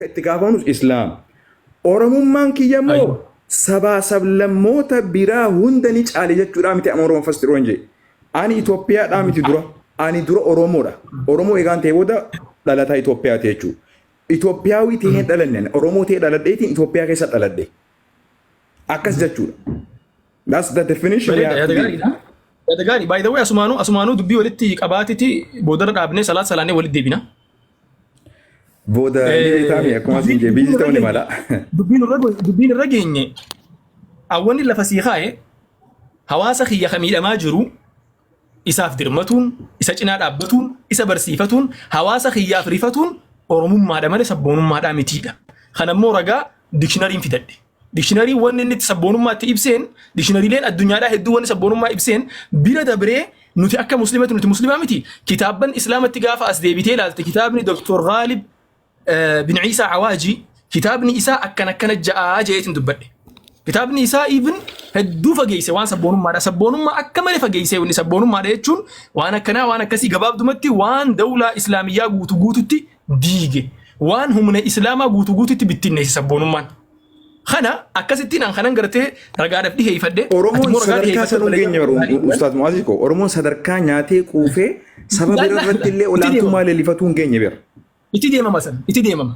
اتقافونس إسلام أورمومان كي يمو سبا سبلموتا برا هندنيش على جت رامتي أمورهم فسترونجي أنا إثيوبيا رامتي درا أنا درا أورومو دا أورومو إيجان تيودا لا تا إثيوبيا تيجو إثيوبيا وي تيهن دلنن أورومو تيه دلدي إثيوبيا كيسا دلدي أكس جتشو that's the definition يا دغاني باي ذا واي اسمانو دبي ولتي قباتتي بودر دابني صلاه سلاني ولد ديبنا بودا تامي أكما سنجي بيجي توني مالا دبين الرجيني أولي لفسيخاي هواسا خيا خميل ما جرو إساف درمتون إسا جناد أبتون إسا برسيفتون هواسا خيا فريفتون أورمون مادا مالي سبونون مادا متيدا خنمو رقا ديكشناري في دادي ديكشناري وان نت سبونون ما تيبسين ديكشناري لين الدنيا لا هدو وان سبونون ما إبسين بلا دبري نتي أكا مسلمة نتي مسلمة متي كتابا إسلام التقافة أسديبتي لالت كتابني دكتور غالب بن عيسى عواجي كتابني إساء أكنا جاء جايت دبّي كتابني إساء إبن هدو فجيسة وان سبونم ما أكمل فجيسة وني سبونم ما ريتشون وأنا كسي جباب دمتي وان دولة إسلامية جوتي ديجي وان هم من الإسلام جوتي بتني سبونم ما خنا أكستين عن خنا قرته رجعنا فيه يفدي أورومون صدركا سنوجيني أستاذ مازيكو أورومون صدركا نياتي كوفة سبب الرد اللي ولا توما اللي فتون جيني بير إتدي ماما مثلا إتدي ماما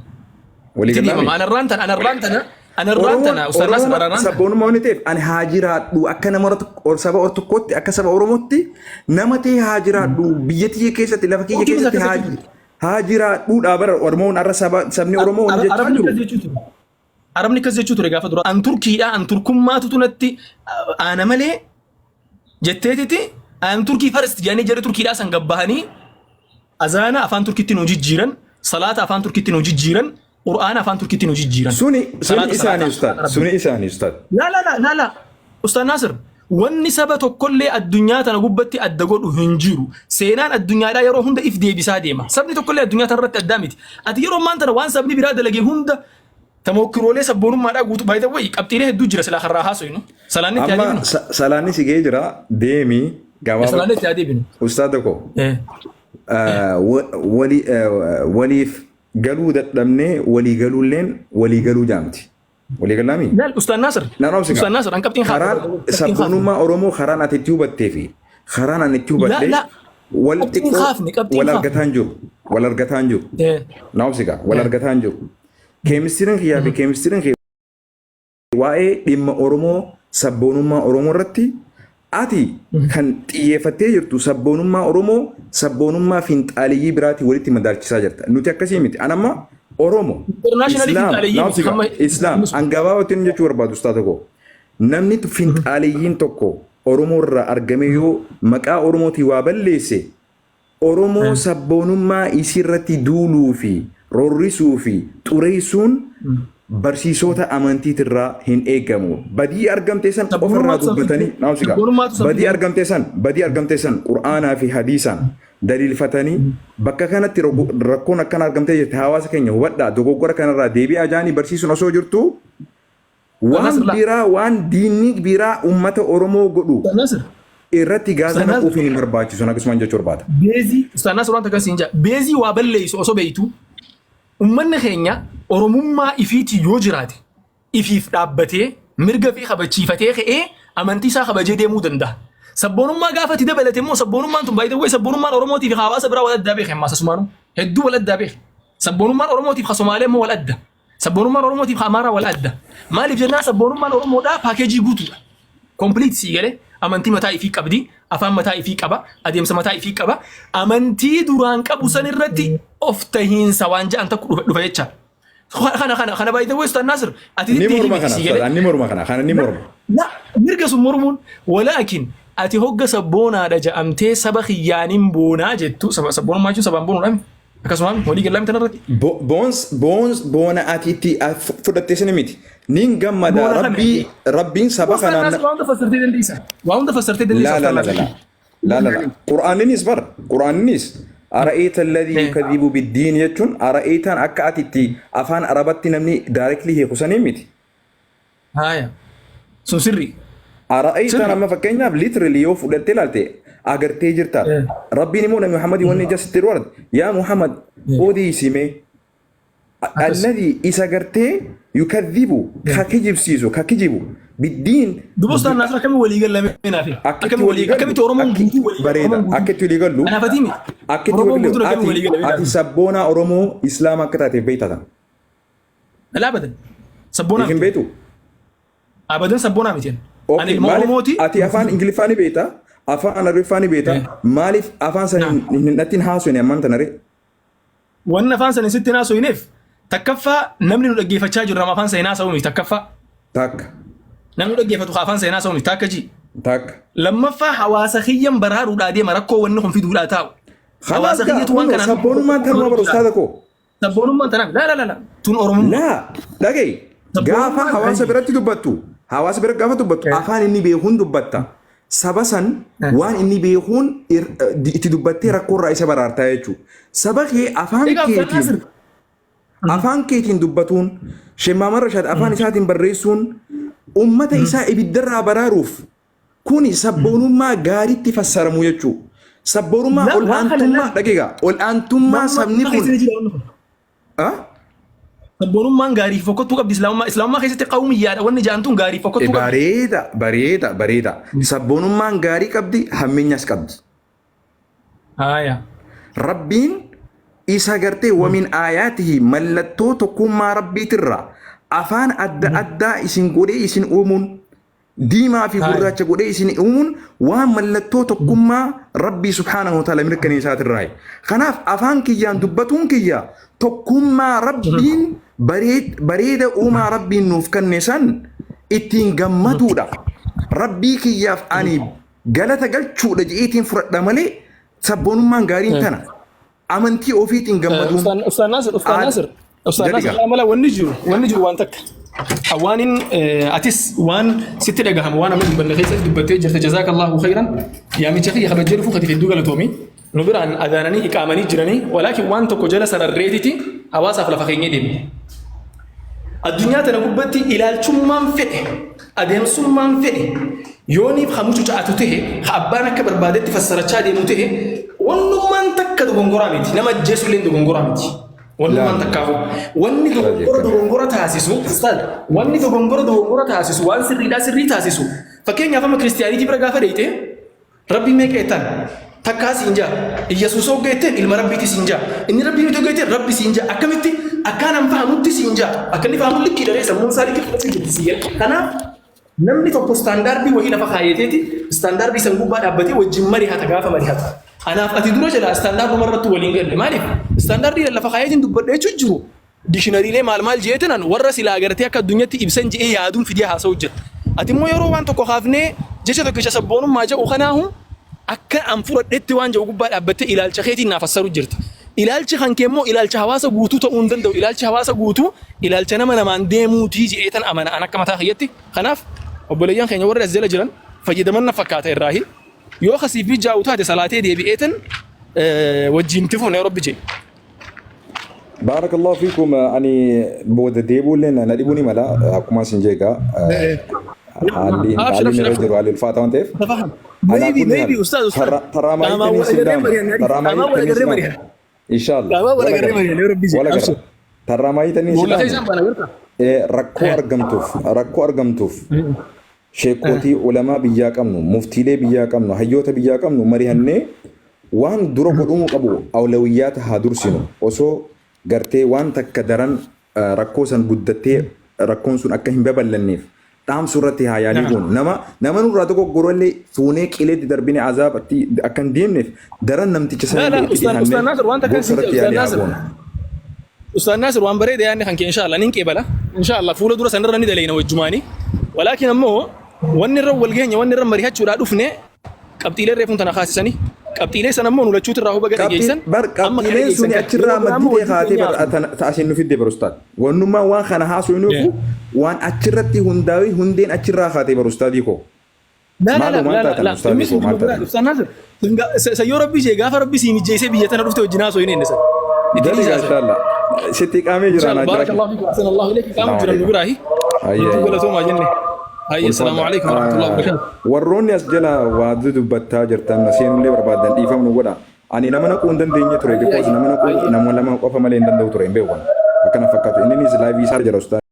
أنا الرانتنا أستاذ ناصر أنا سبون مونيتيف أنا هاجرات دو أكنا مرات أو سبا أو تكوت أكنا سبا أوروموتي نمتي هاجرات دو بيجتي كيسة تلافكي كيسة هاجرات دو أبر أورمون أرى سبني أورمون أرمني كذا شو ترى قافة أن تركيا أن تركم ما تتونتي أنا ملي جتتي أن تركي فرست يعني جري تركيا أصلا جبهاني أذانا أفان تركي تنوجي جيران صلاة أفان تركي تنوجي جيران قرآن أفان تركي تنوجي جيران سوني إساني أستاذ لا أستاذ ناصر والنسبة كل الدنيا تنقبتي الدقول هنجرو سينان الدنيا لا يرو هند إفدي بساديما سبني كل الدنيا تنرت قدامتي أتيرو ما أنت وان سبني براد لقي هند تموكروا لي سبونو ما راغوت باي ذا واي ابتيره دجرا سلا خراها سوينو سلاني تيادي اما سلاني سيجيجرا ديمي غاوا سلاني تيادي بينو استاذكو ولي قالوا دمني ولي قالوا لين ولي قالوا جامتي ولي قالامي لا الاستاذ ناصر استاذ ناصر ان كابتن خران سبونو ما اورومو خران اتيوبا تيفي خران ان تيوبا لا ولتكو ولا ارغتانجو ناوسيكا ولا ارغتانجو كيمسترين خيا في كيمسترين خيا واي دم أورومو سبونما أورومو رتي أتي كان تيفتي جرتو سبونما أورومو سبونما فينت علي براتي ولتي مدارك ساجرت نوتي كسيمتي أنا ما أورومو إسلام أنجابا وتنجا شور بعد أستاذكو نمني تفينت عليين توكو أورومو را أرجميو مكا أورومو تيوابل ليسي أورومو سبونما يسيرتي دولو في روريسو في توريسون برسيسوتا أمانتي ترى هن إيجامو بدي أرجم تيسان أفرنا دوبتني ناوسيكا بدي أرجم تيسان قرآن في حديثا دليل فتني بكا كانت ركونا كان أرجم تيجي تهاواس كيني ودا دوغورا كان را ديبي أجاني برسيسو نسو جرتو وان بيرا وان دينيك بيرا أمة أورومو قدو irratti gaazana ofiin barbaachisu nagas manja chorbaata beezi ustana suraan takka sinja beezi waa balleessu osoo beeytu ummanni keenya oromummaa ifiiti yoo jiraate ifiif dhaabbatee mirga fi kabachiifatee ka'ee amantii isaa kabajee deemuu danda'a sabboonummaa gaafati dabalate immoo sabboonummaan tun baay'ee sabboonummaan oromootiif hawaasa biraa wal addaa beekee maasa sumaanu hedduu wal addaa beekee sabboonummaan oromootiif ka somaalee immoo wal adda sabboonummaan oromootiif ka amaaraa wal adda maaliif jennaan sabboonummaan oromoodhaa paakeejii guutuudha kompiliit sii galee amantii mataa ifii qabdi afaan mataa ifii qaba adeemsa mataa ifii qaba amantii duraan qabu san irratti of tahiinsa waan ja'an takku dhufa jecha kana baay'ee Ustaz Naasir ati ni morma kana la mirga sun mormuun walaakin ati hogga sabboonaadha ja'amtee saba khiyyaanin boonaa jettu sabboonummaa jechuun sabaan boonuudhaan akkasuma walii galaa mitan irratti boona atiitti fudhattee sani miti nin gammada rabbiin saba kanaan waan fassartee dandeessa لا قرآننيس قرآننيس أرأيت الذي يكذب بالدين يجون أرأيت أن أكأتي أفان أربتي نمني دايركتلي هي خساني ميتي هايا سنسري أرأيت أنا ما فكينا ليترلي يوف ودلتلالتي أجر تيجرتا ربي نمونا محمد وني جالس تروارد يا محمد أودي سيمي الذي إذا قرتي يكذب ككجب سيزو ككجب بالدين دوبوس الناس كم ولي قال لنا في كم ولي كم تورمون بريدا أكيد ولي قالوا أنا فاتيني أكيد ولي قالوا أتي سبونا أورمو إسلام كتاتي بيتا لا أبدا سبونا يمكن بيتو أبدا سبونا متين أنا أوكي الموتي أتي أفان إنجليفاني بيتا أفان أريفاني بيتا مالف أفان سن نتين هاسو نعمان تناري وانا فانسا نسيت ناس وينف تكفى نمني نلقي فتشاج الرما فانسا ناس ومي تكفى تاك نمني نلقي فتوخا فانسا ناس ومي تاكجي تاك لما فا حواس خيا برار ودادي مركو ونهم في دولا تاو حواس خيا توان كان سبون ما تنوا برستاذكو سبون ما تنام لا تون اورمو لا دقي غافا حواس برت دبتو حواس برت غافا دبتو افان اني بيهون دبتا سبسن وان اني بيهون تدبتي ركو رئيس برارتا يچو سبخي afaan keetiin dubbatuun shemmaama rashaad afaan isaatiin barreessuun ummata isaa ibiddarraa baraaruuf kuni sabboonummaa gaariitti fassaramu jechuu sabboonummaa ol'aantummaa dhaqiiqa ol'aantummaa sabni kun sabboonummaan gaarii fokkottuu qabdi islaamummaa keessatti qawmiyyaadha wanni jaantuun gaarii fokkottuu qabdi bareeda sabboonummaan gaarii qabdi hammeenyas qabdi rabbiin isa gartee wamin aayaatihi mallattoo tokkummaa rabbiitirra afaan adda addaa isin godhee isin uumuun diimaa fi gurraacha godhee isin uumuun waan mallattoo tokkummaa rabbii subhaanahu wa ta'ala mirkaneessaatirraa kanaaf afaan kiyyaan dubbatuun kiyya tokkummaa rabbiin bareeda uumaa rabbiin nuuf kenne san ittiin gammaduudha rabbii kiyyaaf ani galata galchuudha je'eetiin fudhadha malee sabboonummaan gaariin tana amantii ofiitiin gammaduun Ustaz Nasir amala wanni jiru waan takka hawaanin atis waan sitti dhagahamu waan amma dubbanne keessatti dubbattee jirta jazaakallahu khayran yaamicha kiyya kabajjee dhufuu kati hedduu galatoomi nu biraan adaananii iqaamanii jiranii walaakin waan tokko jala sanarreetiti hawaasaaf lafa keenyee deemne addunyaa tana gubbatti ilaalchummaan fedhe adeemsummaan fedhe yooniif hamucu ca'atu ta'e abbaan akka barbaadetti fassarachaa deemu ta'e wannummaan takka dogongoraa miti nama ajjeesu illee dogongoraa miti wannummaan takkaafu wanni dogongora taasisu wanni dogongora taasisu waan sirrii taasisu fakkeenyaaf amma kiristiyaaniitii bira gaafa deeyte rabbii meeqa eettan takkaa siin jaa Iyyasuus hoggeette ilma rabbiiti siin jaa inni rabbii miti hoggeette rabbi siin jaa akkamitti akkaan an fahamutti siin jaa akka inni fahamu likkii dharee sammuun isaa likkii fudhachuu jirti siin kanaaf namni tokko istaandaardii wahii lafa kaayeteeti istaandaardii san gubbaa dhaabbatee wajjin marihata gaafa marihata anaaf ati dura jala istaandaarduma irratti waliin galle maaliif istaandaardii lafa kaayetiin dubbadhee jiru dishinariilee maal jeetan warra silaa agartee akka addunyaatti ibsan je'ee yaaduun fidee haasa'u jira ati immoo yeroo waan tokko kaafnee jecha tokkicha sabboonummaa jedhu kanaahu akka an fudhadheetti waan jedhu gubbaa dhaabbattee ilaalcha keetiin naaf fassaru jirta ilaalchi kan kee immoo ilaalcha hawaasa guutuu ta'uu hin danda'u ilaalchi hawaasa guutuu ilaalcha nama namaan deemuutii je'eetan amana an akka mataa kiyyatti kanaaf obboleeyyan keenya warra as jala jiran fayyadaman na fakkaata irraahi yoo khasiif jaa'u taate salaatee deebi'eetan wajjin tifuun yaa rabbi jee بارك الله فيكم أني بود ديبول لنا نديبوني ملا أكما سنجيكا علي نرجع على الفاتحة أنت تفهم بيبي أستاذ ترى ما يتني سلام ترى ما يتني سلام إن شاء الله ترى ما يتني سلام ركو أرقمتوف شيكوتي علماء بيجاكمنو مفتيلي بيجاكمنو هيوتا بيجاكمنو مريهنة وان درو قدومو قبو أولويات هادرسينو وسو gartee waan takka daran rakkoo san guddattee rakkoon sun akka hin babal'anneef dhaamsu irratti haa yaalii goonu nama nurraa tokko gorollee fuunee qileetti darbine azaabatti akka hin deemneef daran namticha sana Ustaz Nasir waan bareeda yaadne kan kee inshallah nin qeebala inshallah fuula dura sanarra ni daleena wajjumaani walaakin ammoo wanni irra wal geenya wanni irra mari'achuudhaa dhufne qabxiilee reefuun tana kaasisanii qabxiilee sana immoo nulachuutu irraa huba gadhiyeessan qabxiileen suni achirraa madditee kaatee taasiin nu fidde barustaad wannummaa waan kana haasoo inni ofu waan achirratti hundaa'ee hundeen achirraa kaatee barustaadii koo sayyoo rabbii ishee gaafa rabbii siin ijjeesee biyya tana dhufte wajjin haasoo inni innisa sitti qaamee jiraan barakallahu fiikum ahsanallahu ilaykum qaamu jiran nu biraahi galatoomaa jenne Hai, assalamualaikum warahmatullahi wabarakatuh. Warroonni as jala waa dubbattaa jirtan seenullee barbaadan dhiifamnu godha. Ani nama naquu hin dandeenye ture because nama lama qofa malee hin danda'u ture hin beeku. akkana fakkaatu inninis laayivii isaa jira